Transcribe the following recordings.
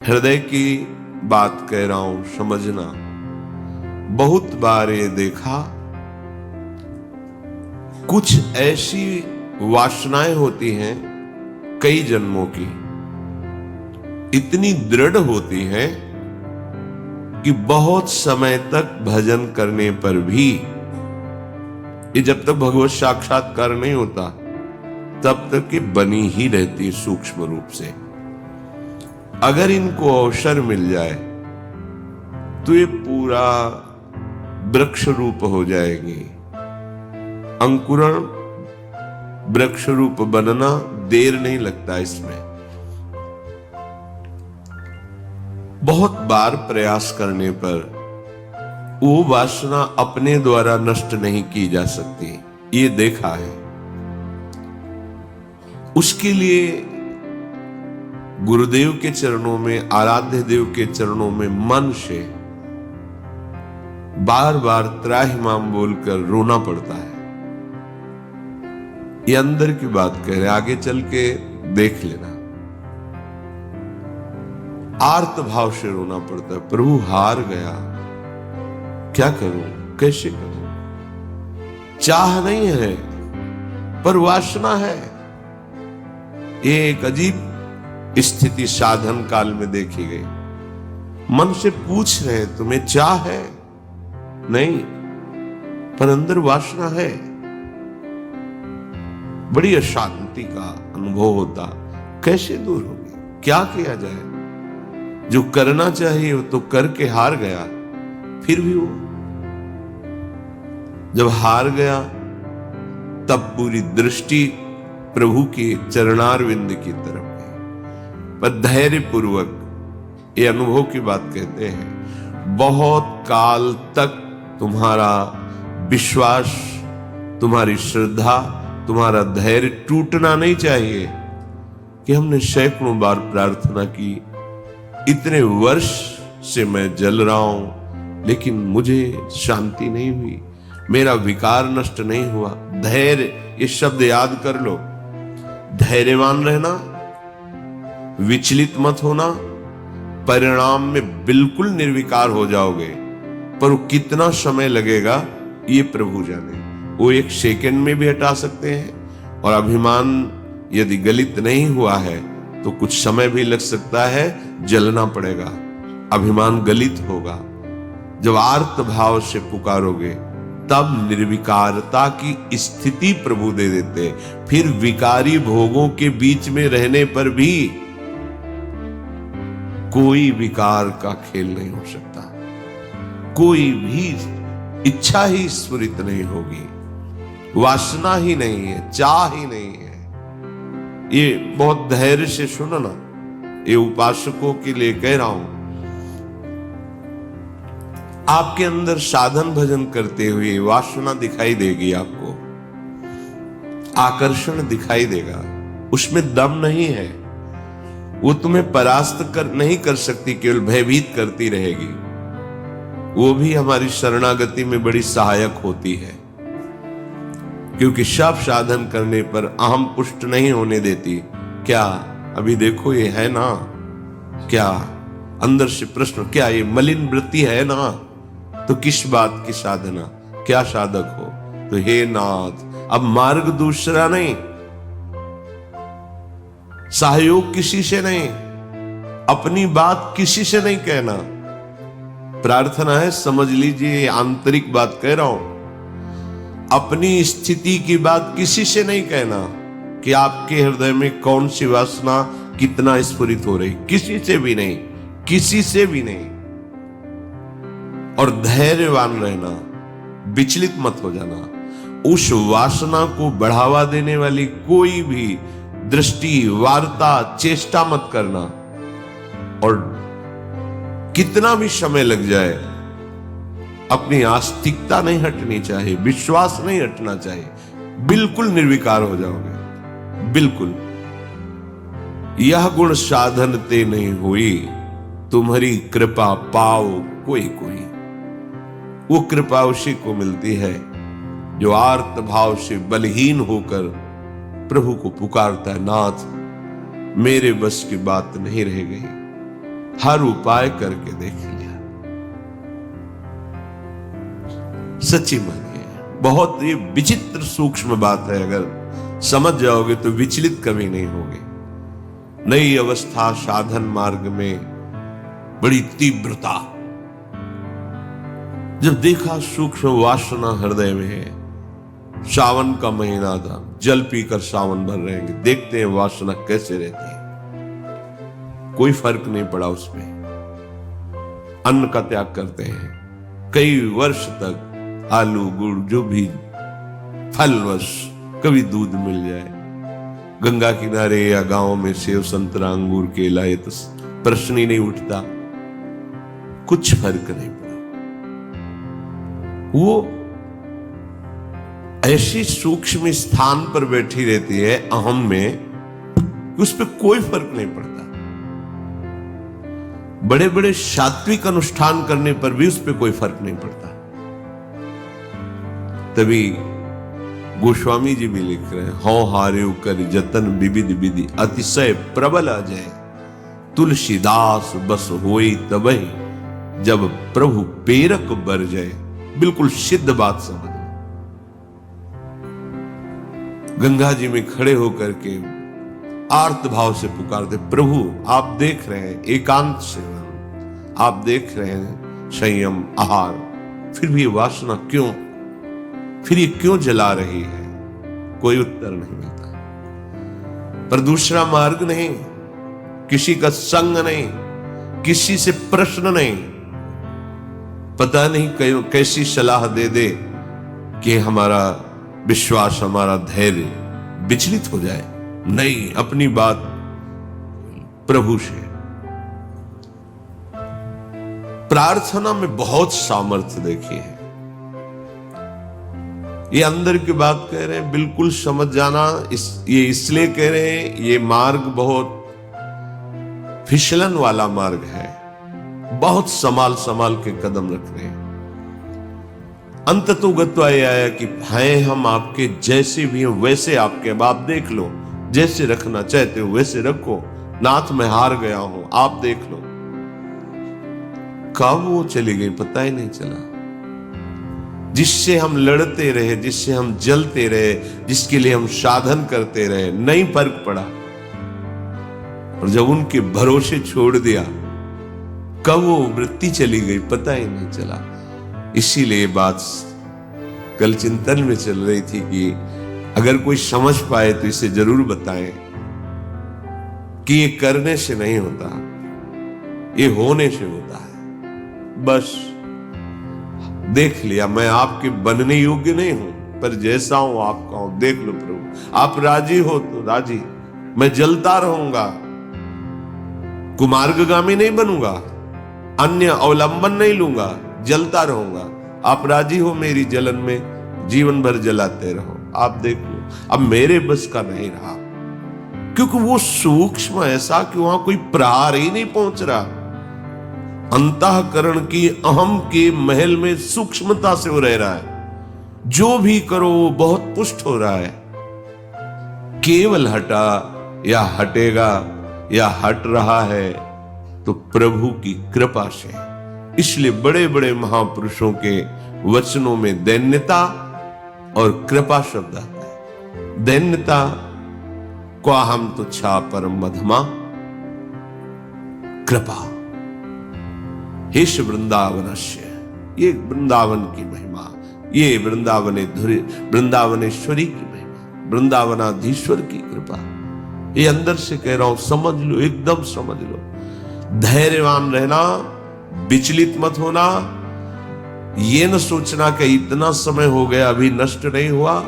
हृदय की बात कह रहा हूं, समझना। बहुत बार ये देखा, कुछ ऐसी वासनाएं होती हैं कई जन्मों की, इतनी दृढ़ होती हैं कि बहुत समय तक भजन करने पर भी, ये जब तक भगवत साक्षात्कार नहीं होता तब तक ये बनी ही रहती है सूक्ष्म रूप से। अगर इनको अवसर मिल जाए तो ये पूरा वृक्ष रूप हो जाएगी। अंकुरण वृक्ष रूप बनना देर नहीं लगता इसमें। बहुत बार प्रयास करने पर वो वासना अपने द्वारा नष्ट नहीं की जा सकती, ये देखा है। उसके लिए गुरुदेव के चरणों में, आराध्य देव के चरणों में मन से बार बार त्राहिमाम बोलकर रोना पड़ता है। ये अंदर की बात कह रहे, आगे चल के देख लेना। आर्त भाव से रोना पड़ता है, प्रभु हार गया, क्या करूं, कैसे करूं। चाह नहीं है पर वासना है। ये एक अजीब स्थिति साधन काल में देखी गई। मन से पूछ रहे तुम्हें चाह है? नहीं, पर अंदर वासना है। बड़ी अशांति का अनुभव होता। कैसे दूर होगी, क्या किया जाए। जो करना चाहिए वो तो करके हार गया। फिर भी वो जब हार गया तब पूरी दृष्टि प्रभु के चरणारविंद की तरफ, पर धैर्य पूर्वक, ये अनुभव की बात कहते हैं। बहुत काल तक तुम्हारा विश्वास, तुम्हारी श्रद्धा, तुम्हारा धैर्य टूटना नहीं चाहिए। कि हमने सैकड़ों बार प्रार्थना की, इतने वर्ष से मैं जल रहा हूं लेकिन मुझे शांति नहीं हुई, मेरा विकार नष्ट नहीं हुआ। धैर्य, ये शब्द याद कर लो। धैर्यवान रहना, विचलित मत होना, परिणाम में बिल्कुल निर्विकार हो जाओगे। पर वो कितना समय लगेगा ये प्रभु जाने। वो एक सेकंड में भी हटा सकते हैं। और अभिमान यदि गलित नहीं हुआ है तो कुछ समय भी लग सकता है, जलना पड़ेगा, अभिमान गलित होगा। जब आर्त भाव से पुकारोगे तब निर्विकारता की स्थिति प्रभु दे देते। फिर विकारी भोगों के बीच में रहने पर भी कोई विकार का खेल नहीं हो सकता, कोई भी इच्छा ही स्फुरित नहीं होगी, वासना ही नहीं है, चाह ही नहीं है। ये बहुत धैर्य से सुनो ना, ये उपासकों के लिए कह रहा हूं। आपके अंदर साधन भजन करते हुए वासना दिखाई देगी, आपको आकर्षण दिखाई देगा, उसमें दम नहीं है। वो तुम्हें परास्त नहीं कर सकती, केवल भयभीत करती रहेगी। वो भी हमारी शरणागति में बड़ी सहायक होती है, क्योंकि सब साधन करने पर अहम पुष्ट नहीं होने देती। क्या अभी देखो ये है ना, क्या अंदर से प्रश्न, क्या ये मलिन वृत्ति है ना, तो किस बात की साधना, क्या साधक हो। तो हे नाथ, अब मार्ग दूसरा नहीं, सहयोग किसी से नहीं, अपनी बात किसी से नहीं कहना। प्रार्थना है, समझ लीजिए, आंतरिक बात कह रहा हूं। अपनी स्थिति की बात किसी से नहीं कहना कि आपके हृदय में कौन सी वासना कितना स्फुरित हो रही, किसी से भी नहीं, किसी से भी नहीं। और धैर्यवान रहना, विचलित मत हो जाना। उस वासना को बढ़ावा देने वाली कोई भी दृष्टि, वार्ता, चेष्टा मत करना। और कितना भी समय लग जाए, अपनी आस्तिकता नहीं हटनी चाहिए, विश्वास नहीं हटना चाहिए। बिल्कुल निर्विकार हो जाओगे, बिल्कुल। यह गुण साधन ते नहीं हुई, तुम्हारी कृपा पाओ कोई कोई। वो कृपा उसी को मिलती है जो आर्त भाव से बलहीन होकर प्रभु को पुकारता है। नाथ, मेरे बस की बात नहीं रह गई, हर उपाय करके देख लिया। सच्ची मानिए, बहुत ये विचित्र सूक्ष्म बात है। अगर समझ जाओगे तो विचलित कभी नहीं होगे। नई अवस्था साधन मार्ग में बड़ी तीव्रता, जब देखा सूक्ष्म वासना हृदय में है। सावन का महीना था, जल पीकर सावन भर रहेंगे, देखते हैं वासना कैसे रहती है। कोई फर्क नहीं पड़ा उसमें। अन्न का त्याग करते हैं, कई वर्ष तक आलू गुड़ जो भी फलवश, कभी दूध मिल जाए, गंगा किनारे या गांव में सेव संतरा अंगूर केला, ये तो प्रश्न ही नहीं उठता। कुछ फर्क नहीं पड़ा। वो ऐसी सूक्ष्म स्थान पर बैठी रहती है अहम में, उस पर कोई फर्क नहीं पड़ता। बड़े बड़े सात्विक अनुष्ठान करने पर भी उस पर कोई फर्क नहीं पड़ता। तभी गोस्वामी जी भी लिख रहे हैं, हौ हारे कर जतन विविध विधि अतिशय प्रबल अजय, तुलसीदास बस होई तबहि जब प्रभु पेरक बर जाए। बिल्कुल सिद्ध बात समझ। गंगा जी में खड़े होकर के आर्त भाव से पुकारते, प्रभु आप देख रहे हैं एकांत से, आप देख रहे हैं संयम आहार, फिर भी वासना क्यों, फिर ये क्यों जला रही है? कोई उत्तर नहीं मिलता। पर दूसरा मार्ग नहीं, किसी का संग नहीं, किसी से प्रश्न नहीं। पता नहीं कैसी सलाह दे दे कि हमारा विश्वास, हमारा धैर्य विचलित हो जाए। नहीं, अपनी बात प्रभु से। प्रार्थना में बहुत सामर्थ्य देखी है। ये अंदर की बात कह रहे हैं, बिल्कुल समझ जाना। ये इसलिए कह रहे हैं, ये मार्ग बहुत फिसलन वाला मार्ग है। बहुत संभाल संभाल के कदम रख रहे हैं। अंततो गत्वा ये आया कि हैं हम आपके, जैसे भी हैं वैसे आपके। अब आप देख लो, जैसे रखना चाहते हो वैसे रखो। नाथ मैं हार गया हूं, आप देख लो। कब वो चली गई पता ही नहीं चला। जिससे हम लड़ते रहे, जिससे हम जलते रहे, जिसके लिए हम साधन करते रहे, नहीं फर्क पड़ा। और जब उनके भरोसे छोड़ दिया, कब वो वृत्ति चली गई पता ही नहीं चला। इसीलिए बात कल चिंतन में चल रही थी कि अगर कोई समझ पाए तो इसे जरूर बताएं कि ये करने से नहीं होता, ये होने से होता है। बस देख लिया, मैं आपके बनने योग्य नहीं हूं, पर जैसा हूं आपका हूं। देख लो प्रभु, आप राजी हो तो राजी, मैं जलता रहूंगा, कुमार्गगामी नहीं बनूंगा, अन्य अवलंबन नहीं लूंगा, जलता रहूंगा। आप राजी हो मेरी जलन में, जीवन भर जलाते रहो। आप देख लो, अब मेरे बस का नहीं रहा, क्योंकि वो सूक्ष्म ऐसा कि वहां कोई प्रहार ही नहीं पहुंच रहा। अंतःकरण की अहम के महल में सूक्ष्मता से वो रह रहा है। जो भी करो वो बहुत पुष्ट हो रहा है। केवल हटा या हटेगा या हट रहा है तो प्रभु की कृपा से। इसलिए बड़े बड़े महापुरुषों के वचनों में दैन्यता और कृपा शब्द आता है। दैन्यता को हम तुच्छा परम मधमा, कृपा हेश वृंदावनस्य, ये वृंदावन की महिमा, ये वृंदावनेश्वरी की महिमा, वृंदावनाधीश्वर की कृपा। ये अंदर से कह रहा हूं, समझ लो, एकदम समझ लो। धैर्यवान रहना, विचलित मत होना। ये न सोचना कि इतना समय हो गया अभी नष्ट नहीं हुआ,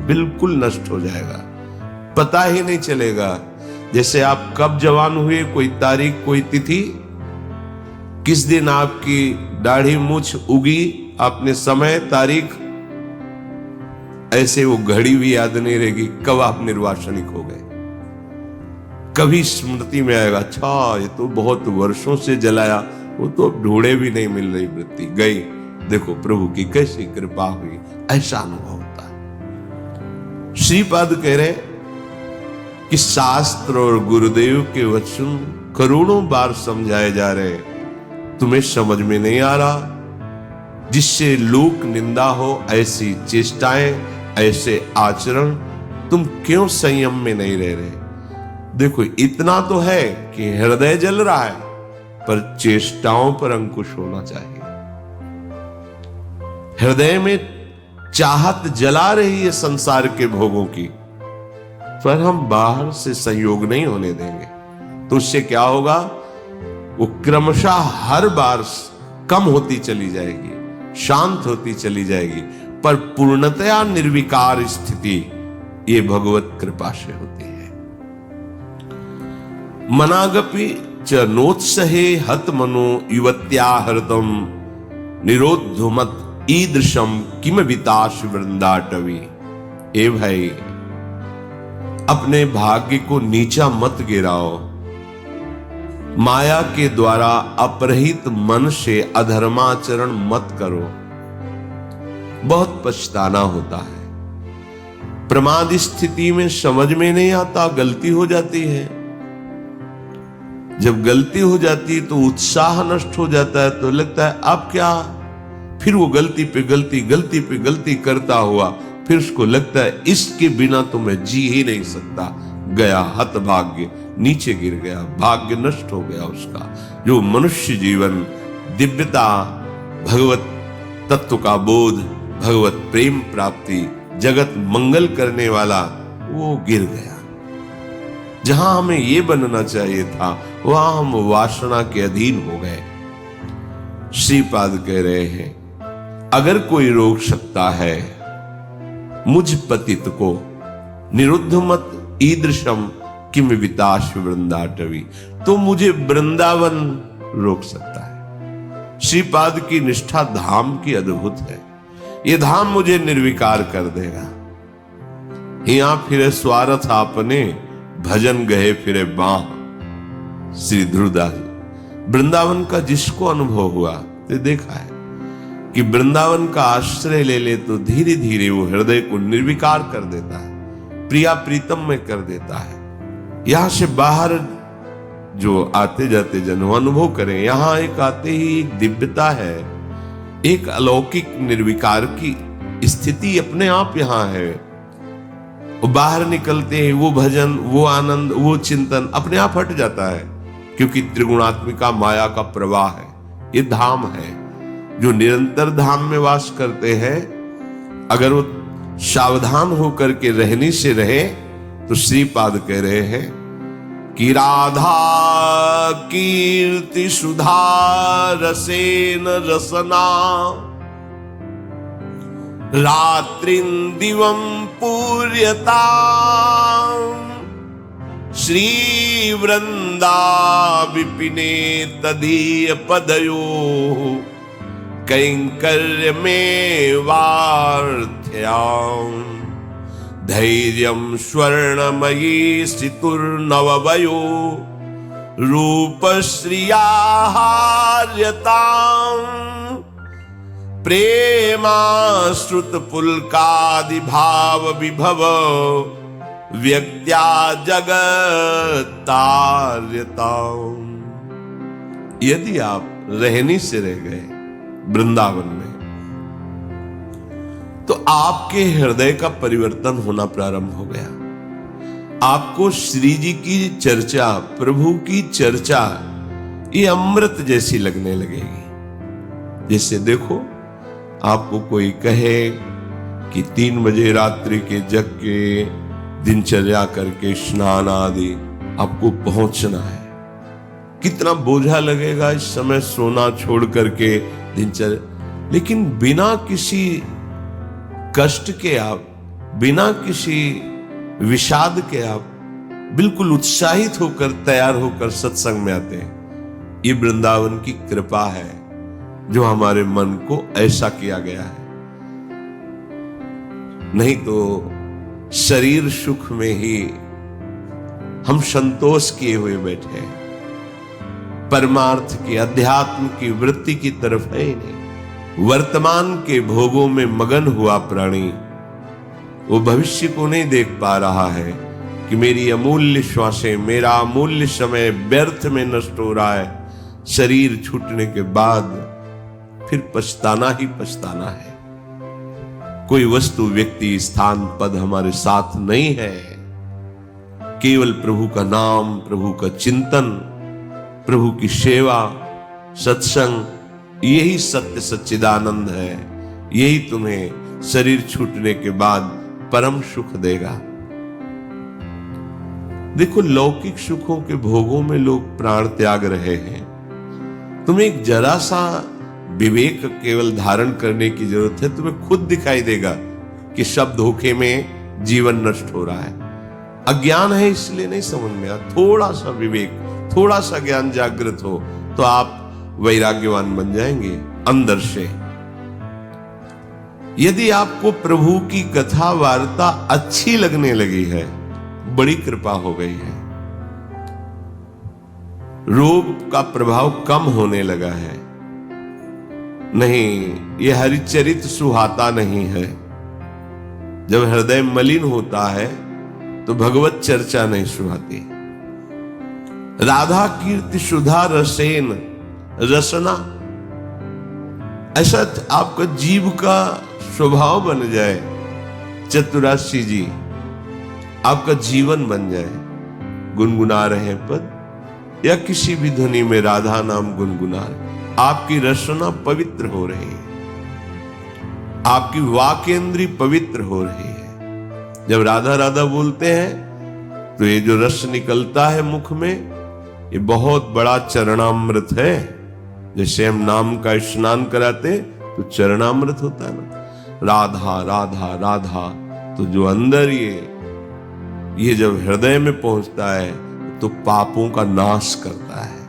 बिल्कुल नष्ट हो जाएगा, पता ही नहीं चलेगा। जैसे आप कब जवान हुए, कोई तारीख, कोई तिथि, किस दिन आपकी दाढ़ी मूछ उगी, आपने समय तारीख, ऐसे वो घड़ी भी याद नहीं रहेगी कब आप निर्वासनिक हो गए। कभी स्मृति में आएगा, अच्छा ये तो बहुत वर्षों से जलाया, वो तो ढूंढे भी नहीं मिल रही वृत्ति, गई। देखो प्रभु की कैसी कृपा हुई, ऐसा अनुभव होता है। श्रीपाद कह रहे कि शास्त्र और गुरुदेव के वचन करोड़ों बार समझाए जा रहे हैं, तुम्हें समझ में नहीं आ रहा? जिससे लोक निंदा हो ऐसी चेष्टाएं, ऐसे आचरण, तुम क्यों संयम में नहीं रह रहे? देखो, इतना तो है कि हृदय जल रहा है, पर चेष्टाओं पर अंकुश होना चाहिए। हृदय में चाहत जला रही है संसार के भोगों की, पर हम बाहर से संयोग नहीं होने देंगे। तो उससे क्या होगा? वो क्रमशः हर बार कम होती चली जाएगी, शांत होती चली जाएगी, पर पूर्णतया निर्विकार स्थिति ये भगवत कृपा से होती है। मनागपि च नोत्सहे हत मनो युवत्या हृतम निरोधुमत ईदृशम किम विताश वृंदाटवी। ए भाई, अपने भाग्य को नीचा मत गिराओ। माया के द्वारा अपरहित मन से अधर्माचरण मत करो, बहुत पछताना होता है। प्रमाद स्थिति में समझ में नहीं आता, गलती हो जाती है। जब गलती हो जाती है तो उत्साह नष्ट हो जाता है, तो लगता है अब क्या, फिर वो गलती पे गलती करता हुआ फिर उसको लगता है इसके बिना तो मैं जी ही नहीं सकता। गया हतभाग्य, नीचे गिर गया, भाग्य नष्ट हो गया उसका। जो मनुष्य जीवन, दिव्यता, भगवत तत्व का बोध, भगवत प्रेम प्राप्ति, जगत मंगल करने वाला, वो गिर गया। जहां हमें ये बनना चाहिए था, वहां हम वासना के अधीन हो गए। श्रीपाद कह रहे हैं, अगर कोई रोक सकता है मुझ पतित को, निरुद्ध मत ईदृशम किम विताश वृंदाटवी, तो मुझे वृंदावन रोक सकता है। श्रीपाद की निष्ठा धाम की अद्भुत है। ये धाम मुझे निर्विकार कर देगा। यहां फिरे स्वार्थ आपने, भजन गए फिरे बाह। श्री ध्रुवदास। वृंदावन का जिसको अनुभव हुआ तो देखा है कि वृंदावन का आश्रय ले ले तो धीरे धीरे वो हृदय को निर्विकार कर देता है, प्रिया प्रीतम में कर देता है। यहां से बाहर जो आते जाते जन अनुभव करें, यहां एक आते ही एक दिव्यता है, एक अलौकिक निर्विकार की स्थिति अपने आप यहां है। वो बाहर निकलते हैं, वो भजन, वो आनंद, वो चिंतन अपने आप हट जाता है, क्योंकि त्रिगुणात्मिका माया का प्रवाह है। ये धाम है। जो निरंतर धाम में वास करते हैं, अगर वो सावधान होकर के रहने से रहे, तो श्रीपाद कह रहे हैं कि राधा कीर्ति सुधा रसेन रसना, रात्रिं दिवं पूर्यता, श्री वृंदा विपिने तदीय पदयो, कैंकर्य में वार्थ्याम, धैर्यं स्वर्णमयी सितुर्नववयो, रूपश्रियाहार्यताम्, प्रेमाश्रुत पुलकादि भाव विभव, व्यक्त्या जगत्तार्यताम्। यदि आप रहनी से रह गए वृंदावन में, तो आपके हृदय का परिवर्तन होना प्रारंभ हो गया। आपको श्री जी की चर्चा, प्रभु की चर्चा, ये अमृत जैसी लगने लगेगी। जैसे देखो, आपको कोई कहे कि 3 बजे रात्रि के जग के दिनचर्या करके स्नान आदि आपको पहुंचना है, कितना बोझा लगेगा इस समय सोना छोड़ करके दिनचर्या। लेकिन बिना किसी कष्ट के आप, बिना किसी विषाद के आप बिल्कुल उत्साहित होकर, तैयार होकर सत्संग में आते हैं। ये वृंदावन की कृपा है जो हमारे मन को ऐसा किया गया है। नहीं तो शरीर सुख में ही हम संतोष किए हुए बैठे हैं, परमार्थ की, अध्यात्म की वृत्ति की तरफ है ही नहीं। वर्तमान के भोगों में मगन हुआ प्राणी वो भविष्य को नहीं देख पा रहा है, कि मेरी अमूल्य श्वासें, मेरा अमूल्य समय व्यर्थ में नष्ट हो रहा है। शरीर छूटने के बाद फिर पछताना ही पछताना है। कोई वस्तु, व्यक्ति, स्थान, पद हमारे साथ नहीं है। केवल प्रभु का नाम, प्रभु का चिंतन, प्रभु की सेवा, सत्संग, यही सत्य सच्चिदानंद है। यही तुम्हें शरीर छूटने के बाद परम सुख देगा। देखो, लौकिक सुखों के भोगों में लोग प्राण त्याग रहे हैं। तुम्हें एक जरा सा विवेक केवल धारण करने की जरूरत है। तुम्हें खुद दिखाई देगा कि सब धोखे में जीवन नष्ट हो रहा है। अज्ञान है इसलिए नहीं समझ में आ। थोड़ा सा विवेक, थोड़ा सा ज्ञान जागृत हो तो आप वैराग्यवान बन जाएंगे अंदर से। यदि आपको प्रभु की कथा वार्ता अच्छी लगने लगी है, बड़ी कृपा हो गई है। रोग का प्रभाव कम होने लगा है। नहीं, यह हरिचरित सुहाता नहीं है। जब हृदय मलिन होता है तो भगवत चर्चा नहीं सुहाती। राधा कीर्ति सुधा रसेन रसना, ऐसा आपका जीव का स्वभाव बन जाए। चतुराशी जी, आपका जीवन बन जाए। गुनगुना रहे पद या किसी भी ध्वनि में राधा नाम गुनगुना रहे, आपकी रसना पवित्र हो रही है, आपकी वाक्येंद्री पवित्र हो रही है। जब राधा राधा बोलते हैं तो ये जो रस निकलता है मुख में, ये बहुत बड़ा चरणामृत है। जैसे हम नाम का स्नान कराते तो चरणामृत होता है ना, राधा राधा राधा। तो जो अंदर ये जब हृदय में पहुंचता है तो पापों का नाश करता है।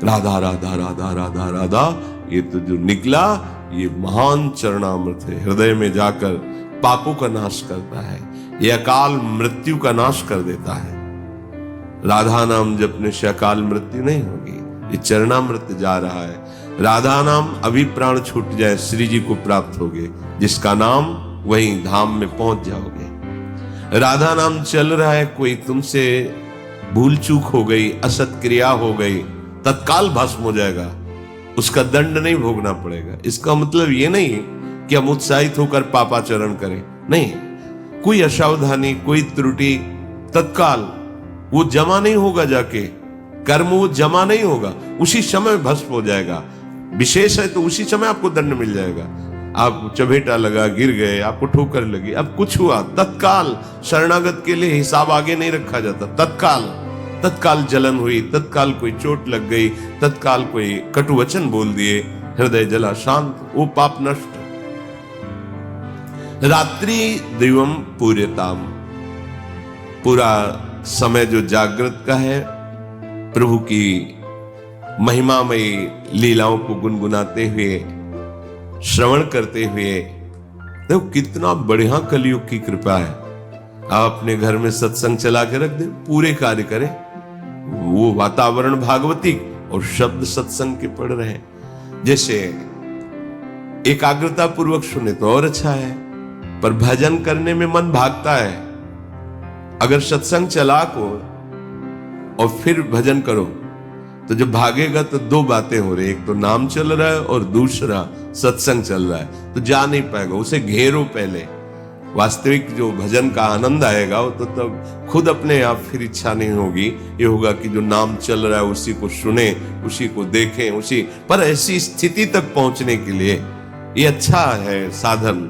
राधा राधा राधा राधा राधा, ये तो जो निकला ये महान चरणामृत है। हृदय में जाकर पापों का नाश करता है, ये अकाल मृत्यु का नाश कर देता है। राधा नाम जपने से अकाल मृत्यु नहीं होगी, ये चरणामृत जा रहा है। राधा नाम अभी प्राण छूट जाए श्री जी को प्राप्त होगे, जिसका नाम वहीं धाम में पहुंच जाओगे। राधा नाम चल रहा है, कोई तुमसे भूल चूक हो गई, असत क्रिया हो गई, तत्काल भस्म हो जाएगा, उसका दंड नहीं भोगना पड़ेगा। इसका मतलब ये नहीं कि हम उत्साहित होकर पापाचरण करें, नहीं। कोई असावधानी, कोई त्रुटि, तत्काल वो जमा नहीं होगा, जाके कर्म वो जमा नहीं होगा, उसी समय भस्म हो जाएगा। विशेष है तो उसी समय आपको दंड मिल जाएगा। आप चबेटा लगा, गिर गए, आपको ठोकर लगी, अब कुछ हुआ, तत्काल शरणागत के लिए हिसाब आगे नहीं रखा जाता। तत्काल जलन हुई, तत्काल कोई चोट लग गई, तत्काल कोई कटु वचन बोल दिए, हृदय जला शांत, वो पाप नष्ट। रात्रि दिवम पूर्यताम, पूरा समय जो जागृत का है, प्रभु की महिमामयी लीलाओं को गुनगुनाते हुए, श्रवण करते हुए। देखो कितना बढ़िया कलयुग की कृपा है। आप अपने घर में सत्संग चला के रख दे, पूरे कार्य करें, वो वातावरण भागवती और शब्द सत्संग के पढ़ रहे हैं। जैसे एकाग्रता पूर्वक सुने तो और अच्छा है, पर भजन करने में मन भागता है। अगर सत्संग चला को और फिर भजन करो तो जब भागेगा तो दो बातें हो रही, एक तो नाम चल रहा है और दूसरा सत्संग चल रहा है, तो जा नहीं पाएगा। उसे घेरो पहले, वास्तविक जो भजन का आनंद आएगा वो तो तब खुद अपने आप फिर इच्छा नहीं होगी। ये होगा कि जो नाम चल रहा है उसी को सुने, उसी को देखें, उसी पर। ऐसी स्थिति तक पहुंचने के लिए ये अच्छा है साधन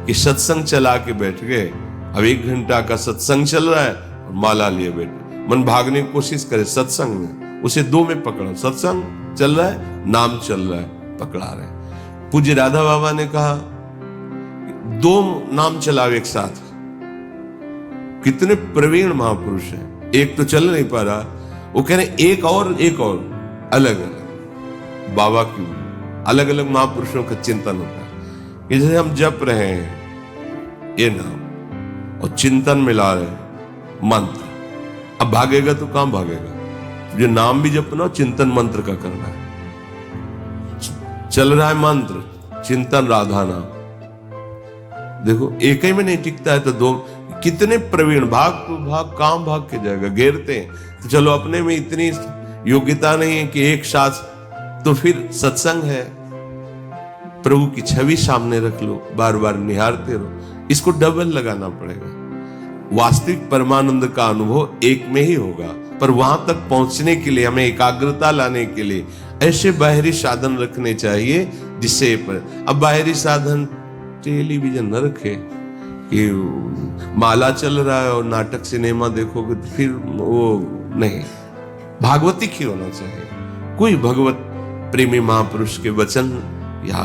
कि सत्संग चला के बैठ गए। अब 1 घंटा का सत्संग चल रहा है और माला लिए बैठे, मन भागने की कोशिश करे सत्संग में, उसे 2 में पकड़ो। सत्संग चल रहा है, नाम चल रहा है, पकड़ा रहे। पूज्य राधा बाबा ने कहा 2 नाम चलाओ एक साथ। कितने प्रवीण महापुरुष हैं, एक तो चल नहीं पा रहा, वो कह रहे एक और अलग अलग। बाबा की अलग अलग महापुरुषों का चिंतन होता है कि जैसे हम जप रहे हैं ये नाम और चिंतन मिला रहे हैं मंत्र। अब भागेगा तो कहां भागेगा? जो नाम भी जपना, चिंतन मंत्र का करना है। चल रहा है मंत्र, चिंतन राधा नाम। देखो एक ही में नहीं टिकता है तो 2 कितने प्रवीण, भाग तो भाग, काम भाग के जाएगा, घेरते हैं। तो चलो अपने में इतनी योग्यता नहीं है कि एक साथ, तो फिर सत्संग है, प्रभु की छवि सामने रख लो, बार बार निहारते रहो, इसको डबल लगाना पड़ेगा। वास्तविक परमानंद का अनुभव एक में ही होगा, पर वहां तक पहुंचने के लिए हमें एकाग्रता लाने के लिए ऐसे बाहरी साधन रखने चाहिए जिससे अब बाहरी साधन टेलीविजन न रखे कि माला चल रहा है और नाटक सिनेमा देखोगे तो फिर वो नहीं, भागवतिक ही होना चाहिए। कोई भगवत प्रेमी महापुरुष के वचन या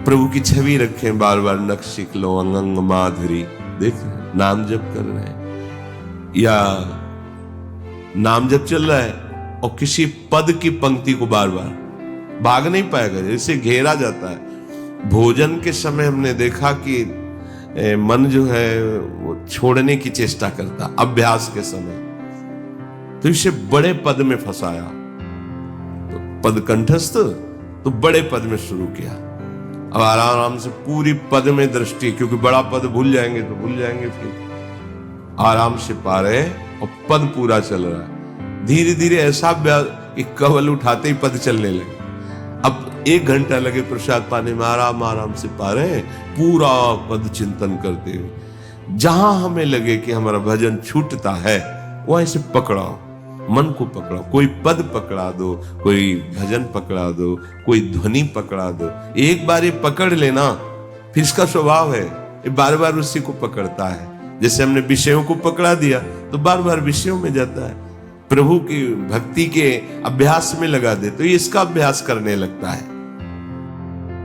प्रभु की छवि रखें, बार बार नक्शिक लो अंगंग माधुरी, देख नाम जप कर रहे हैं या नाम जप चल रहा है और किसी पद की पंक्ति को बार बार भाग नहीं पाएगा, जैसे घेरा जाता है। भोजन के समय हमने देखा कि मन जो है वो छोड़ने की चेष्टा करता अभ्यास के समय, तो इसे बड़े पद में फंसाया, तो पद कंठस्थ, तो बड़े पद में शुरू किया। अब आराम से पूरी पद में दृष्टि, क्योंकि बड़ा पद भूल जाएंगे तो भूल जाएंगे, फिर आराम से पा रहे और पद पूरा चल रहा है। धीरे धीरे ऐसा कि कवल उठाते ही पद चलने लगे। अब 1 घंटा लगे प्रसाद पाने में, आराम आराम से पा रहे हैं, पूरा पद चिंतन करते हुए। जहां हमें लगे कि हमारा भजन छूटता है वहां से पकड़ाओ, मन को पकड़ो, कोई पद पकड़ा दो, कोई भजन पकड़ा दो, कोई ध्वनि पकड़ा दो। एक बार ये पकड़ लेना, फिर इसका स्वभाव है ये बार बार उसी को पकड़ता है। जैसे हमने विषयों को पकड़ा दिया तो बार बार विषयों में जाता है। प्रभु की भक्ति के अभ्यास में लगा दे तो ये इसका अभ्यास करने लगता है।